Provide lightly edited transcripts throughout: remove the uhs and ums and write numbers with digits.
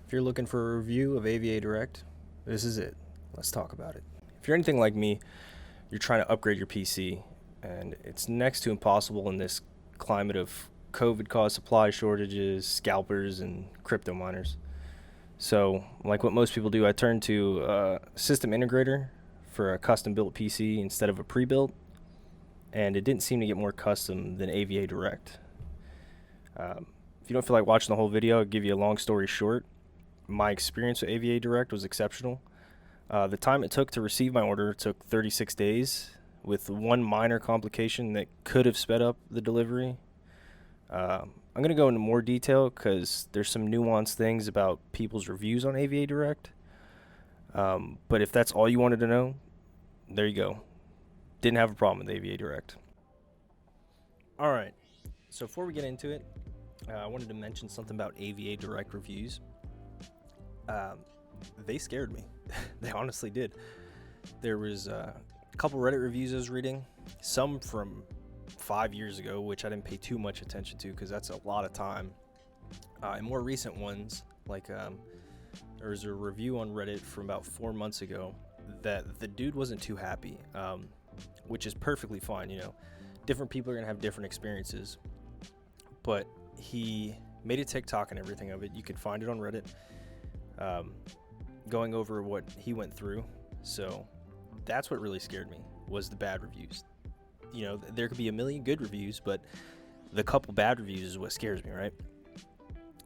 If you're looking for a review of AVADirect, this is it. Let's talk about it. If you're anything like me, you're trying to upgrade your PC, and it's next to impossible in this climate of COVID-caused supply shortages, scalpers, and crypto miners. So, like what most people do, I turned to a system integrator for a custom-built PC instead of a pre-built, and it didn't seem to get more custom than AVADirect. If you don't feel like watching the whole video, I'll give you a long story short. My experience with AVADirect was exceptional. The time it took to receive my order took 36 days, with one minor complication that could have sped up the delivery. I'm going to go into more detail because there's some nuanced things about people's reviews on AVADirect. But if that's all you wanted to know, there you go. Didn't have a problem with AVADirect. All right, so before we get into it, I wanted to mention something about AVADirect reviews. They scared me. They honestly did. There was a couple Reddit reviews I was reading, some from 5 years ago, which I didn't pay too much attention to because that's a lot of time. And more recent ones, like there was a review on Reddit from about 4 months ago that the dude wasn't too happy, which is perfectly fine. You know, different people are gonna have different experiences, but he made a TikTok and everything of it. You can find it on Reddit, going over what he went through. So that's what really scared me, was the bad reviews. You know, there could be a million good reviews, but the couple bad reviews is what scares me, right?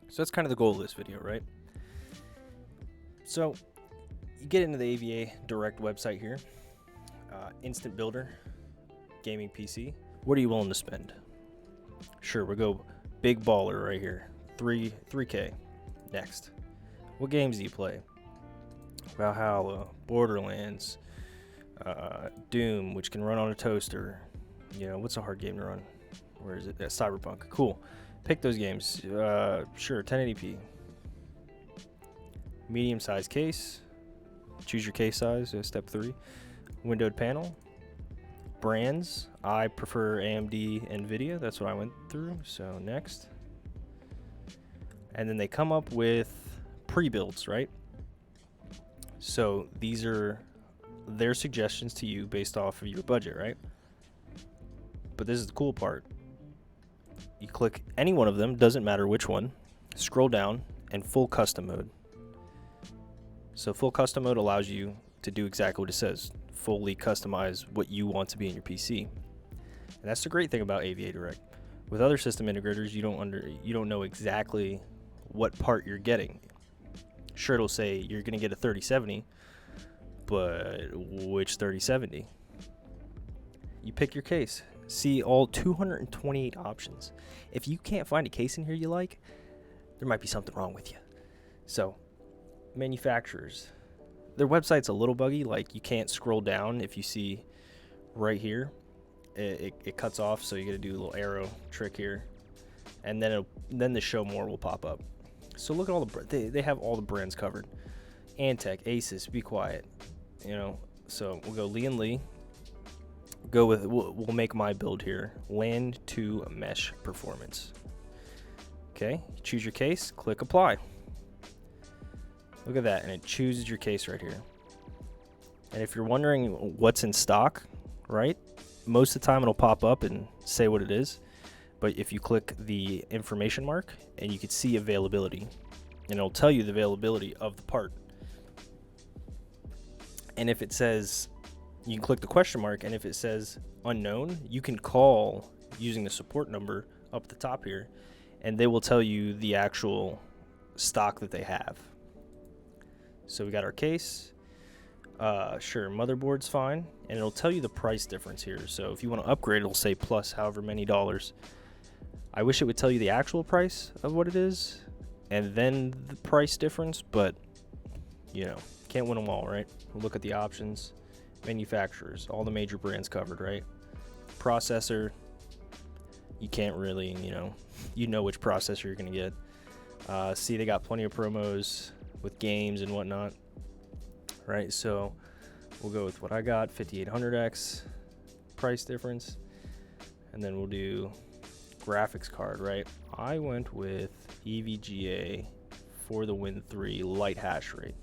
So that's kind of the goal of this video, right? So you get into the AVADirect website here, instant builder, gaming PC. What are you willing to spend? Sure, we'll go big baller right here, 3K. Next, what games do you play? Valhalla, Borderlands, Doom, which can run on a toaster. You know, what's a hard game to run? Where is it? Cyberpunk. Cool. Pick those games. Sure, 1080p. Medium-sized case. Choose your case size. Step 3. Windowed panel. Brands. I prefer AMD, NVIDIA. That's what I went through. So next. And then they come up with pre-builds, right? So these are their suggestions to you based off of your budget, right? But this is the cool part. You click any one of them, doesn't matter which one, scroll down, and full custom mode. So full custom mode allows you to do exactly what it says, fully customize what you want to be in your PC. And that's the great thing about AVADirect. With other system integrators, you don't know exactly what part you're getting. Sure, it'll say you're going to get a 3070, but which 3070? You pick your case. See all 228 options. If you can't find a case in here you like, there might be something wrong with you. So, manufacturers. Their website's a little buggy, like you can't scroll down. If you see right here, it cuts off, so you got to do a little arrow trick here. And then the show more will pop up. So look at all they have all the brands covered. Antec, Asus, Be Quiet, you know. So we'll go Lee and Lee. Go with we'll make my build here. LAN to mesh performance. Okay, choose your case, click apply. Look at that, and it chooses your case right here. And if you're wondering what's in stock, right? Most of the time it'll pop up and say what it is. But if you click the information mark, and you can see availability, and it'll tell you the availability of the part. And if it says, you can click the question mark, and if it says unknown, you can call using the support number up at the top here, and they will tell you the actual stock that they have. So we got our case. Sure, motherboard's fine, and it'll tell you the price difference here. So if you want to upgrade, it'll say plus however many dollars. I wish it would tell you the actual price of what it is and then the price difference, but you know, can't win them all, right? We'll look at the options. Manufacturers, all the major brands covered, right? Processor, you can't really, you know which processor you're going to get. See, they got plenty of promos with games and whatnot, right? So we'll go with what I got, 5800X price difference, and then we'll do graphics card, right? I went with EVGA for the Win 3 light hash rate.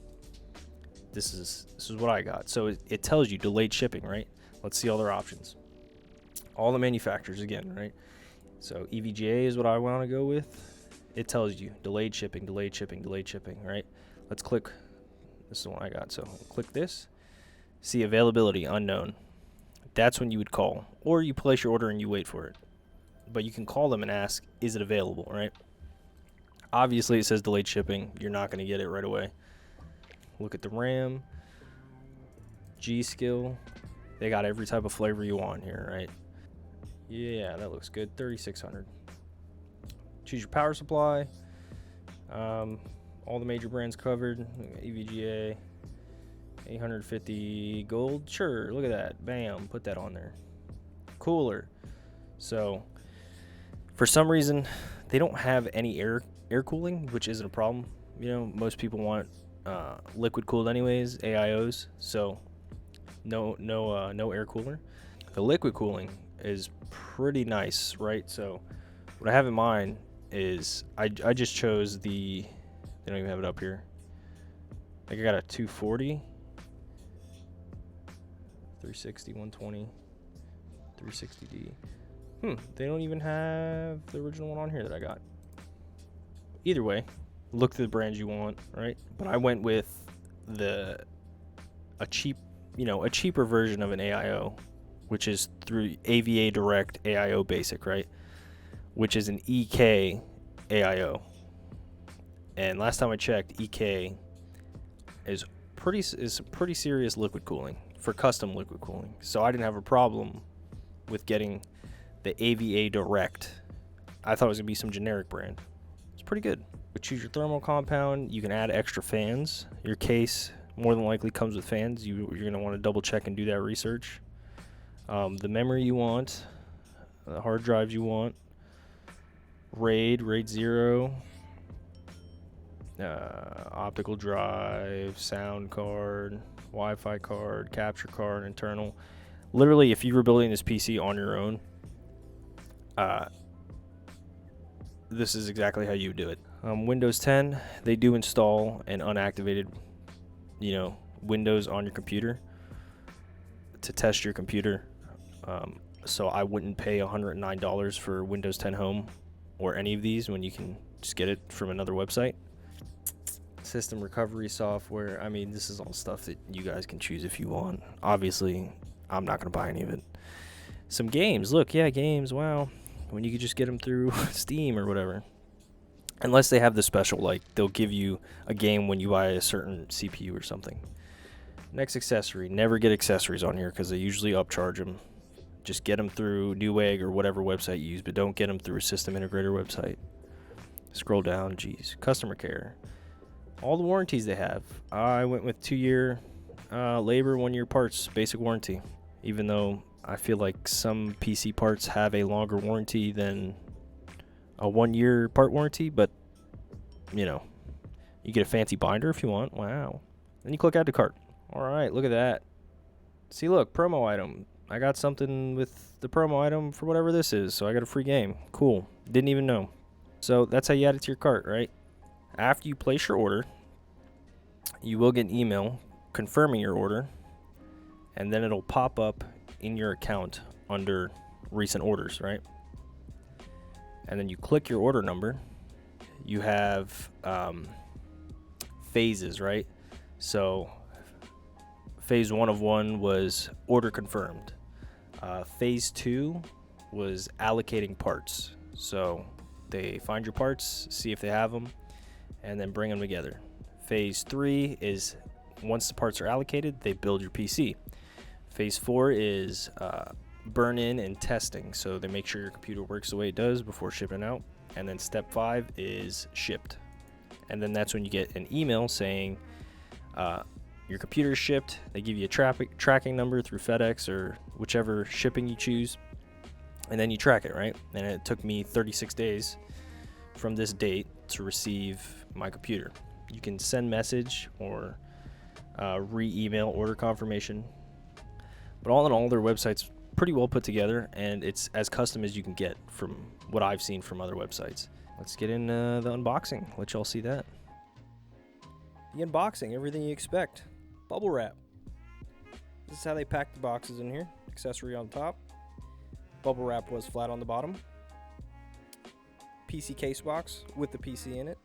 This is what I got. So it tells you delayed shipping, right? Let's see all their options. All the manufacturers again, right? So EVGA is what I want to go with. It tells you delayed shipping, delayed shipping, delayed shipping, right? Let's click. This is the one I got. So click this. See availability unknown. That's when you would call, or you place your order and you wait for it. But you can call them and ask, is it available, right? Obviously it says delayed shipping. You're not going to get it right away. Look at the RAM, G-Skill. They got every type of flavor you want here, right? Yeah, that looks good. 3600. Choose your power supply. All the major brands covered. EVGA. 850 gold. Sure, look at that. Bam, put that on there. Cooler. So, for some reason, they don't have any air cooling, which isn't a problem. You know, most people want liquid cooled anyways, AIOs. So, no air cooler. The liquid cooling is pretty nice, right? So, what I have in mind is I just chose the. They don't even have it up here. I think I got a 240. 360, 120, 360D. They don't even have the original one on here that I got. Either way, look through the brands you want, right? But I went with a cheaper version of an AIO, which is through AVADirect AIO Basic, right? Which is an EK AIO. And last time I checked, EK is pretty serious liquid cooling for custom liquid cooling. So I didn't have a problem with getting the AVADirect. I thought it was gonna be some generic brand. It's pretty good. But choose your thermal compound. You can add extra fans. Your case more than likely comes with fans. You're gonna want to double check and do that research. The memory you want, the hard drives you want, RAID 0, optical drive, sound card, Wi-Fi card, capture card, internal. Literally, if you were building this PC on your own, this is exactly how you do it. Windows 10, they do install an unactivated, Windows on your computer to test your computer. So I wouldn't pay $109 for Windows 10 Home or any of these when you can just get it from another website. System recovery software. I mean, this is all stuff that you guys can choose if you want. Obviously, I'm not going to buy any of it. Some games. Look, yeah, games. Wow. When you could just get them through Steam or whatever. Unless they have the special, like they'll give you a game when you buy a certain CPU or something. Next accessory. Never get accessories on here because they usually upcharge them. Just get them through Newegg or whatever website you use, but don't get them through a system integrator website. Scroll down. Geez. Customer care. All the warranties they have. I went with 2-year labor, 1-year parts, basic warranty. Even though I feel like some PC parts have a longer warranty than a 1-year part warranty, but you get a fancy binder if you want. Wow. Then you click add to cart. All right, look at that. See, look, promo item. I got something with the promo item for whatever this is, so I got a free game. Cool. Didn't even know. So that's how you add it to your cart, right? After you place your order, you will get an email confirming your order, and then it'll pop up in your account under recent orders, right? And then you click your order number. You have phases, right? So phase 1 of 1 was order confirmed. Phase 2 was allocating parts. So they find your parts, see if they have them, and then bring them together. Phase 3 is once the parts are allocated, they build your PC. Phase 4 is burn-in and testing. So they make sure your computer works the way it does before shipping out. And then step 5 is shipped. And then that's when you get an email saying your computer is shipped. They give you a tracking number through FedEx or whichever shipping you choose. And then you track it, right? And it took me 36 days from this date to receive my computer. You can send message or re-email order confirmation. But all in all, their website's pretty well put together, and it's as custom as you can get from what I've seen from other websites. Let's get in the unboxing. Let y'all see that. The unboxing, everything you expect. Bubble wrap. This is how they pack the boxes in here. Accessory on top. Bubble wrap was flat on the bottom. PC case box with the PC in it.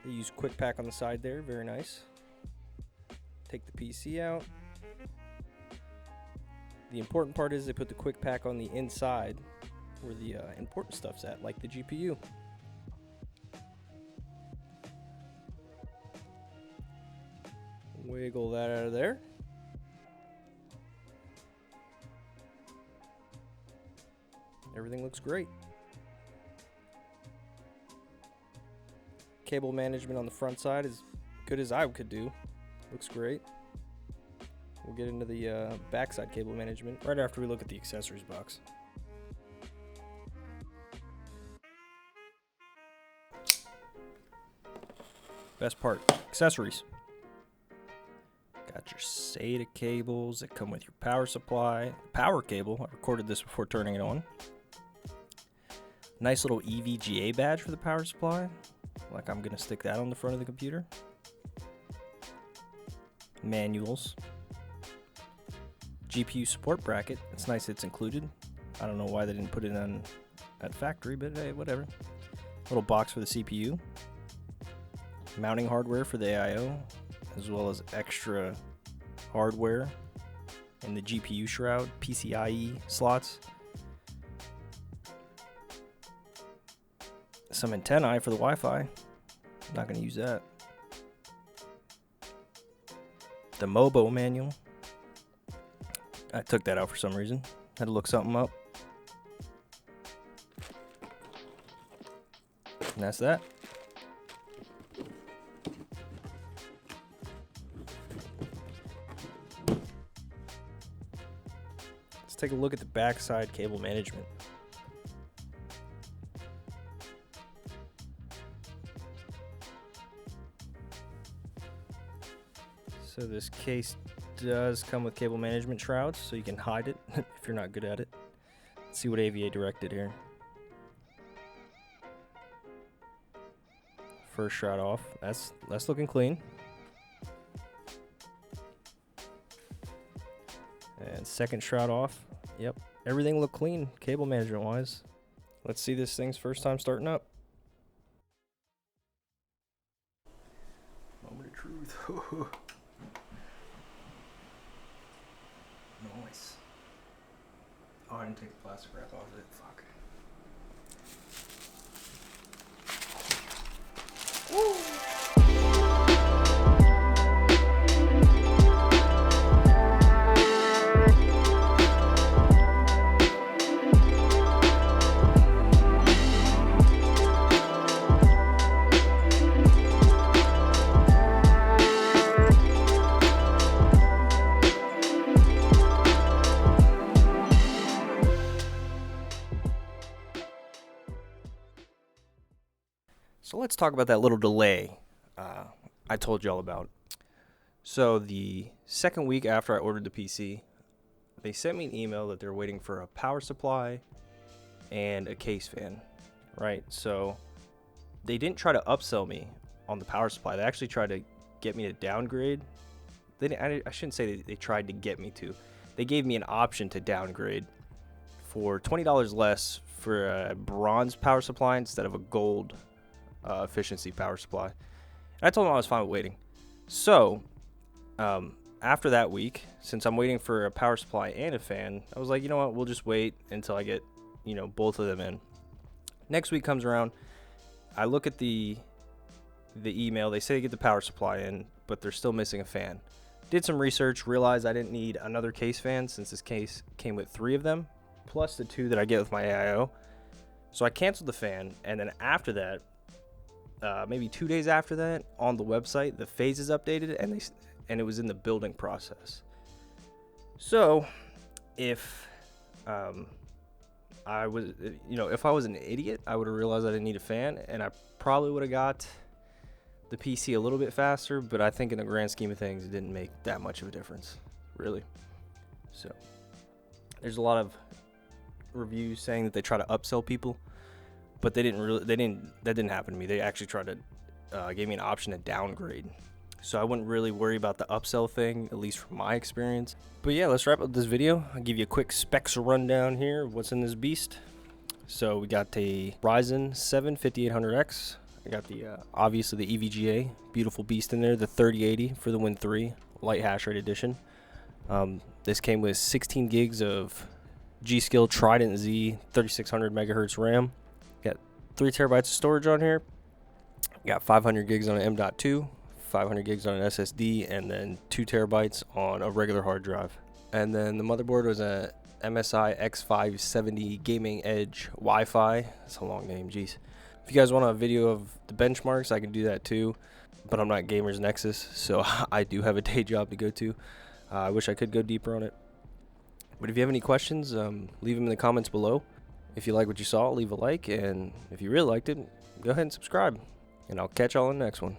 They use quick pack on the side there, very nice. Take the PC out. The important part is they put the quick pack on the inside where the important stuff's at, like the GPU. Wiggle that out of there. Everything looks great. Cable management on the front side is good as I could do. Looks great. We'll get into the backside cable management right after we look at the accessories box. Best part, accessories. Got your SATA cables that come with your power supply. Power cable, I recorded this before turning it on. Nice little EVGA badge for the power supply. Like I'm gonna stick that on the front of the computer. Manuals. GPU support bracket. It's nice it's included. I don't know why they didn't put it on at factory, but hey, whatever. Little box for the CPU. Mounting hardware for the AIO, as well as extra hardware in the GPU shroud, PCIe slots. Some antennae for the Wi-Fi. Not going to use that. The MOBO manual. I took that out for some reason. Had to look something up. And that's that. Let's take a look at the backside cable management. So this case does come with cable management shrouds, so you can hide it if you're not good at it. Let's see what AVADirect did here. First shroud off. That's looking clean. And second shroud off. Yep, everything looked clean cable management wise. Let's see this thing's first time starting up. Moment of truth. Nice. Oh, I didn't take the plastic wrap off of it. Fuck. Woo! So let's talk about that little delay I told you all about. So the second week after I ordered the PC, they sent me an email that they're waiting for a power supply and a case fan, right? So they didn't try to upsell me on the power supply. They actually tried to get me to downgrade. I shouldn't say they tried to get me to. They gave me an option to downgrade for $20 less for a bronze power supply instead of a gold efficiency power supply. And I told them I was fine with waiting. So after that week, since I'm waiting for a power supply and a fan, I was like, you know what, we'll just wait until I get, both of them in. Next week comes around, I look at the email. They say they get the power supply in, but they're still missing a fan. Did some research, realized I didn't need another case fan since this case came with 3 of them, plus the 2 that I get with my AIO. So I canceled the fan, and then after that, maybe 2 days after that, on the website, the phases updated, and it was in the building process. So, if I was, if I was an idiot, I would have realized I didn't need a fan, and I probably would have got the PC a little bit faster. But I think in the grand scheme of things, it didn't make that much of a difference, really. So, there's a lot of reviews saying that they try to upsell people. But that didn't happen to me. They actually tried to gave me an option to downgrade. so I wouldn't really worry about the upsell thing, at least from my experience. But yeah, let's wrap up this video. I'll give you a quick specs rundown here of what's in this beast. So we got a Ryzen 7 5800X. I got the obviously the EVGA, beautiful beast in there, the 3080 for the Win 3 light hash rate edition. This came with 16 gigs of G.Skill Trident Z 3600 megahertz RAM. Got 3 terabytes of storage on here. Got 500 gigs on an M.2, 500 gigs on an SSD, and then 2 terabytes on a regular hard drive. And then the motherboard was a MSI X570 Gaming Edge Wi-Fi. That's a long name, jeez. If you guys want a video of the benchmarks, I can do that too, but I'm not Gamers Nexus, so I do have a day job to go to. I wish I could go deeper on it. But if you have any questions, leave them in the comments below. If you like what you saw, leave a like, and if you really liked it, go ahead and subscribe. And I'll catch y'all in the next one.